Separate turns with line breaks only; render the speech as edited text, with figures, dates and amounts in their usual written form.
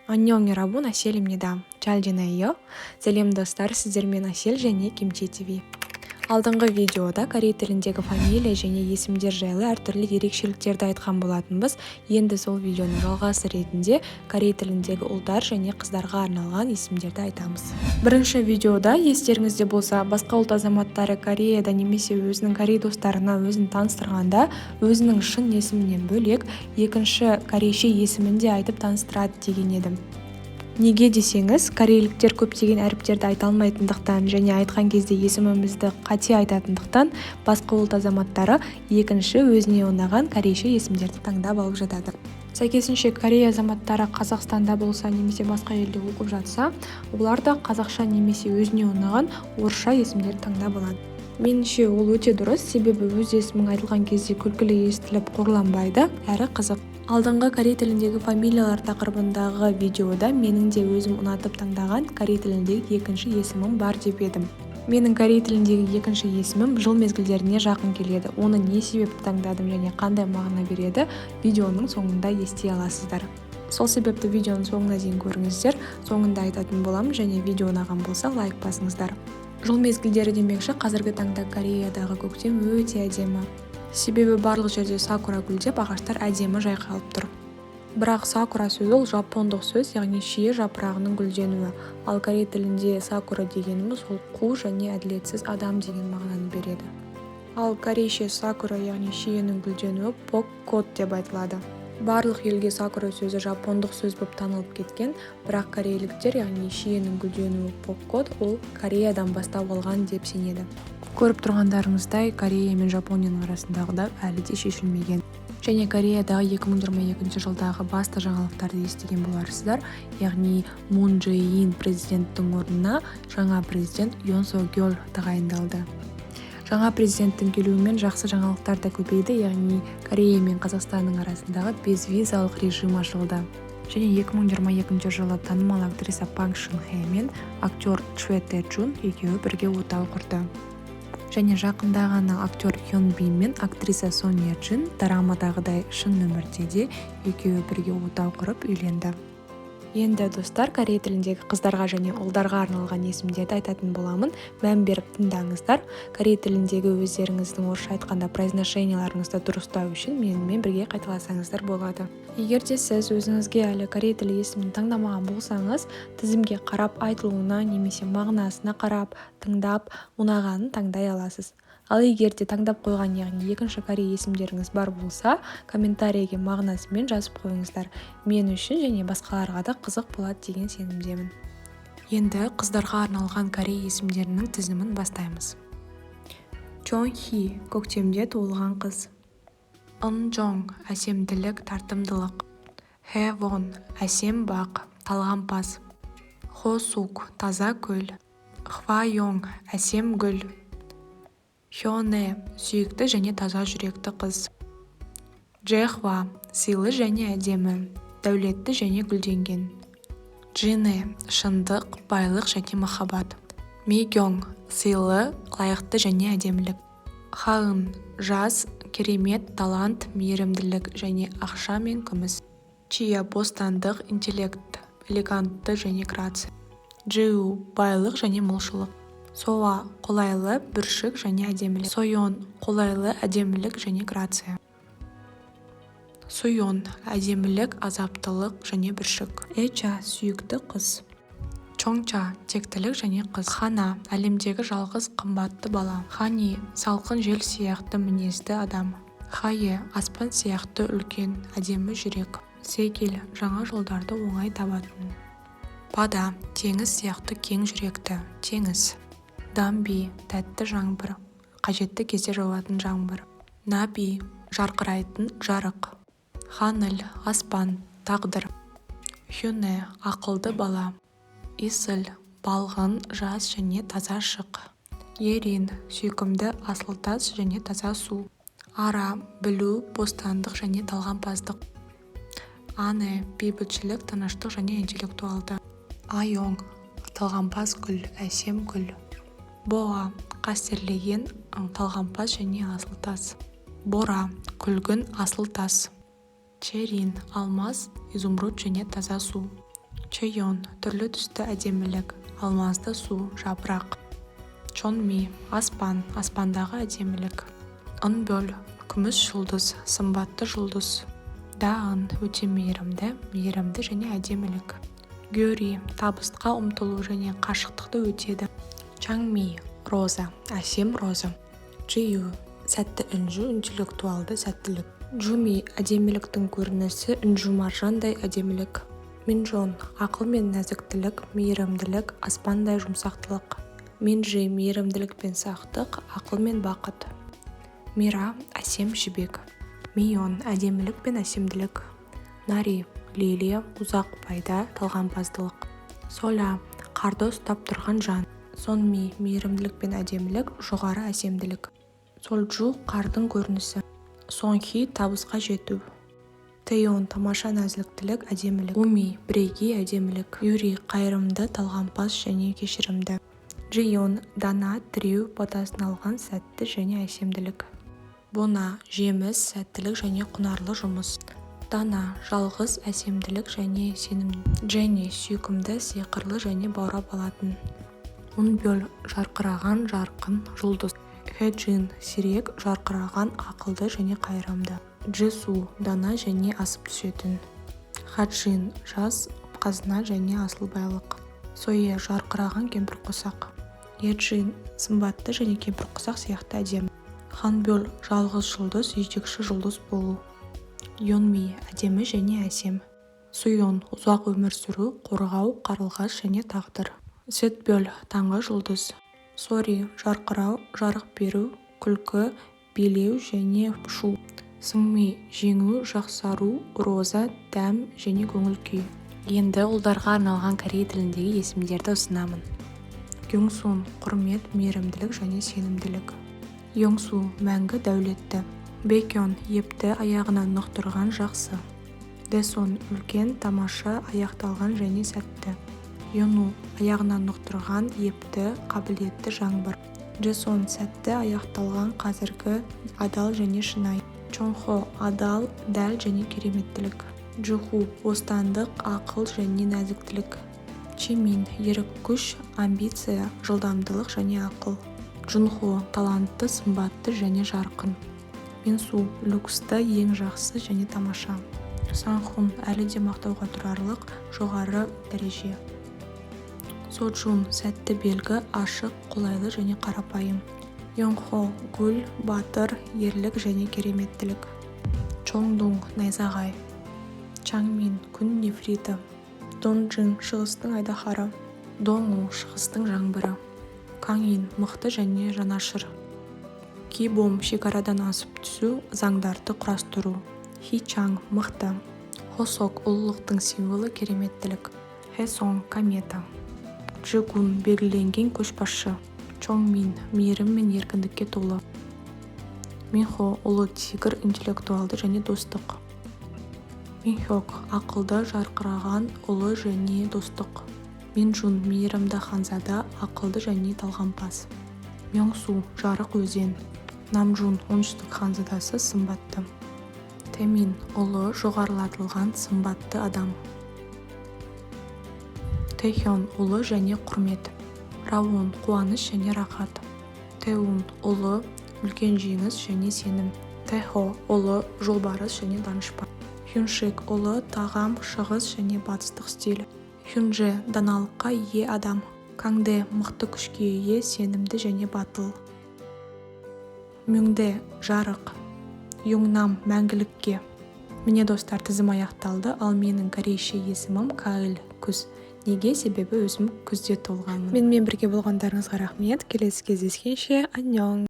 Аннёң рабун Асель имнедам. Чалжинайо. Сәлем достар, сіздермен Асель және Кимчи ТВ. Алдыңғы видеода корей тіліндегі фамилия және есімдер жайлы әртүрлі ерекшеліктерді айтқан болатынбыз. Енді сол видеоның жалғасы ретінде корей тіліндегі ұлдар және қыздарға арналған есімдерді айтамыз. Бірінші видеода естеріңізде болса, басқа ұлт азаматтары Кореяда немесе өзінің корей достарына өзін таныстырғанда өзінің шын есімінен бөлек екінші корейше есімін де айтып таныстырады деген едім. Неге десеңіз, корейліктер көптеген әріптерді айта алмайтындықтан және айтқан кезде есімімізді қате айтатындықтан басқа ұлт азаматтары екінші өзіне ұнаған корейше есімдерді таңдап алып жатады. Сәйкесінше Корея азаматтары Қазақстанда болса немесе басқа елде оқып жатса, олар да қазақша немесе өзіне ұнаған орысша есімдерді таңдап алады. Меніңше ол өте дұрыс, себебі өз есімің айтылған кезде күлкілі естіліп қорланбайды, әрі қызық. Алдыңғы корей тіліндегі фамилиялар тақырыбындағы видеода менің де өзім ұнатып таңдаған корей тіліндегі екінші есімім бар деп едім. Менің корей тіліндегі екінші есімім жыл мезгілдеріне жақын келеді. Оны не себепті таңдадым және қандай мағына береді, видеоның соңында ести аласыздар. Сол себепті видеоның соңына дейін көріңіздер, соңында айтатын боламын және видео ұнаған болса лайк басыңыздар. Жыл мезгілдері демекші, қазіргі таңда Кореядағы көктем өте әдемі. Себебі барлық жерде сакура гүлдеп, ағаштар әдемі жайқалып тұр. Бірақ сакура сөзі ол жапондық сөз, яғни шие жапырағының гүлденуі. Ал корей тілінде сакура дегеніміз ол қу және әділетсіз адам деген мағынаны береді. Ал корейше сакура, яғни шиенің гүлденуі поккот деп айтылады. Барлық елге сакура сөзі жапондық сөз болып танылып кеткен, бірақ корейліктер, яғни шиенің гүлденуі поккот, ол Кореядан бастап алған деп сенеді. Көріп тұрғандарыңыздай, Корея мен Жапонияның арасындағы да әлі де шешілмеген. Және Кореядағы 2022 жылдағы басты жаңалықтарды естіген боларсыздар, яғни Мун Чжэ Ин президенттің орнына жаңа президент Йон Сок Йол тағайындалды. Жаңа президенттің келуімен жақсы жаңалықтар да көбейді, яғни Корея мен Қазақстанның арасындағы безвизалық режим ашылды. Және 2022 жылы танымал актриса Панг Шын Хэ мен актер Чхве Тэ Чун екеуі бірге отау құрды. Және жақында ғана актер Хён Бин мен актриса Сон Е Джин дорамадағыдай шын өмірде де екеуі бірге отау құрып үйленді. Енді достар, корей тіліндегі қыздарға және ұлдарға арналған есімдерді айтатын боламын. Мән беріп тыңдаңыздар. Корей тіліндегі өздеріңіздің орысша айтқанда произношенияларыңызды дұрыстау үшін менімен бірге қайталасаңыздар болады. Егер де сіз өзіңізге әлі корей тілі есімін таңдамаған болсаңыз, тізімге қарап айтылуына немесе мағынасына қарап, тыңдап, ұнағанын таңдай аласыз. Ал егер де таңдап қойған, яғни екінші корей есімдеріңіз бар болса, комментарийге мағынасымен жазып қойыңыздар. Мен үшін және басқаларға да қызық болады деген сенімдемін. Енді қыздарға арналған корей есімдерінің тізімін бастаймыз. Чон Хи – көктемде туылған қыз. Ын Джонг – әсемділік, тартымдылық. Хэ Вон – әсем бақ, талғампаз. Хо Сук – таза көл. Хва Йонг – әсем гүл. Хёне – сүйікті және таза жүректі қыз. Джехва – сыйлы және әдемі, дәулетті және гүлденген. Джине – шындық, байлық және махаббат. Мигёнг – сыйлы, лайықты және әдемілік. Хаын – жас, керемет, талант, мейірімділік және ақша мен күміс. Чия – бостандық, интеллект, элегантты және грация. Джиу – байлық және молшылық. Соа – қолайлы, бүршік және әдемілік. Сойон – қолайлы, әдемілік және грация. Суйон – әдемілік, азаптылық және бүршік. Эча – сүйікті қыз. Чоңча – тектілік және қыз. Хана – әлемдегі жалғыз қымбатты бала. Хани – салқын жел сияқты мінезді адам. Хае – аспан сияқты үлкен, әдемі жүрек. Сегил – жаңа жолдарды оңай табатын. Бада – теңіз сияқты кең жүректі, теңіз. Дамби – тәтті жаңбыр, қажетті кезде жауатын жаңбыр. Наби – жарқырайтын жарық. Ханыл – аспан, тағдыр. Хюне – ақылды бала. Исыл – балғын, жас және таза шық. Ерин – сүйкімді, асыл тас және таза су. Ара – білу, бостандық және талғампаздық. Ане – бейбітшілік, тыныштық және интеллектуалды. Айонг – талғампаз гүл, әсем гүл. Боа – қастерлеген, талғампаз және асыл тас. Бора – күлгін, асыл тас. Черин – алмаз, изумруд және таза су. Чойон түрлі түсті әдемілік, алмазды су, жапырақ. Чонми аспан, аспандағы әдемілік. Ынбөл күміс жұлдыз, сымбатты жұлдыз. Даын өте мейірімді және әдемілік. Гөри табысқа ұмтылу және қашықтықты өтеді. Чаңми роза, әсем роза. Джию сәтті үнжу, интеллектуалды сәттілік. Джуми әдеміліктің көрінісі, үнжу маржандай әдемілік. Минжон ақыл мен нәзіктілік, мейірімділік, аспандай жұмсақтылық. Минжи мейірімділік пен сақтық, ақыл мен бақыт. Мира әсем жібек. Мион әдемілік пен әсемділік. Нари лилия ұзақ пайда, талғампаздылық. Соля қарды ұстап тұрған жан. Сонми мейірімділік пен әдемілік, жоғары әсемділік. Солджу қардың көрінісі. Сонхи табысқа жету. Тэйон тамаша нәзіктілік, әдемілік. Уми бірегей әдемілік. Юри қайырымды, талғампаз және кешірімді. Джион дана тіреу батасын алған сәтті және әсемділік. Бона жеміс, сәттілік және құнарлы жұмыс. Дана жалғыз, әсемділік және сенім. Дженни сүйкімді, сиқырлы және баурап алатын. Унбөл жарқыраған, жарқын, жұлдыз. Хэджин сирек, жарқыраған, ақылды және қайырымды. Джесу дана және асып түсетін. Хаджин жас, қазына және асыл байлық. Сойе жарқыраған кемпірқосақ. Еджин сымбатты және кемпірқосақ сияқты әдемі. Ханбөл жалғыз жұлдыз, жетекші жұлдыз болу. Йонми әдемі және әсем. Суйон ұзақ өмір сүру, қорғау, қарлығаш және тағдыр. Сетбөл таңғы жұлдыз. Сори жарқырау, жарық беру, күлкі, билеу және шу. Сыңми жеңу, жақсару, роза, дәм және көңіл күй. Енді ұлдарға арналған корей тіліндегі есімдерді ұсынамын. Гюңсун құрмет, мейірімділік және сенімділік. Йоңсу мәңгі дәулетті. Бекон епті, аяғына нық тұрған жақсы. Дэсон үлкен, тамаша, аяқталған және сәтті. Йону аяғына нық тұрған, епті, қабілетті жаңбыр. Джесон сәтті, аяқталған, қазіргі, адал және шынайы. Чонхо адал, дәл және кереметтілік. Джуху бостандық, ақыл және нәзіктілік. Чимин ерік күш, амбиция, жылдамдылық және ақыл. Джунхо талантты, сымбатты және жарқын. Минсу люксты, ең жақсы және тамаша. Санхун әлі де мақтауға тұрарлық, жоғары дәреже. Соджун сәтті белгі, ашық, қолайлы және қарапайым. Йонхо гүл, батыр, ерлік және кереметтілік. Чоңдун найзағай. Чаңмин күн нефриті. Донджин шығыстың айдаһары. Доңу шығыстың жаңбыры. Каңин мықты және жанашыр. Кибом шекарадан асып түсу, заңдарды құрастыру. Хичаң мықты. Хосок ұлылықтың символы, кереметтілік. Хэсон комета. Джигун белгіленген көшбасшы. Чоңмин мейірім мен еркіндікке толы. Минхо ұлы тигр, интеллектуалды және достық. Минхёк ақылды, жарқыраған, ұлы және достық. Минжун мейірімді ханзада, ақылды және талғампаз. Мьоңсу жарық өзен. Намжун оңтүстік ханзадасы, сымбатты. Тэмин ұлы, жоғарылатылған, сымбатты адам. Тэхён ұлы және құрмет. Раон қуаныш және рахат. Тэун ұлы, үлкен жеңіс және сенім. Тэхо ұлы, жолбарыс және данышпан. Хюншик ұлы, тағам, шығыс және батыстық стиль. Хюнже даналыққа ие адам. Каңде мықты күшке ие, сенімді және батыл. Мюңде жарық. Юңнам мәңгілікке. Міне достар, тізім аяқталды, ал менің корейше есімім Кайл күз. Неге? Себебі өзім күзде толғанмын. Менімен бірге болғандарыңызға рахмет. Келесі кездескенше, аньон.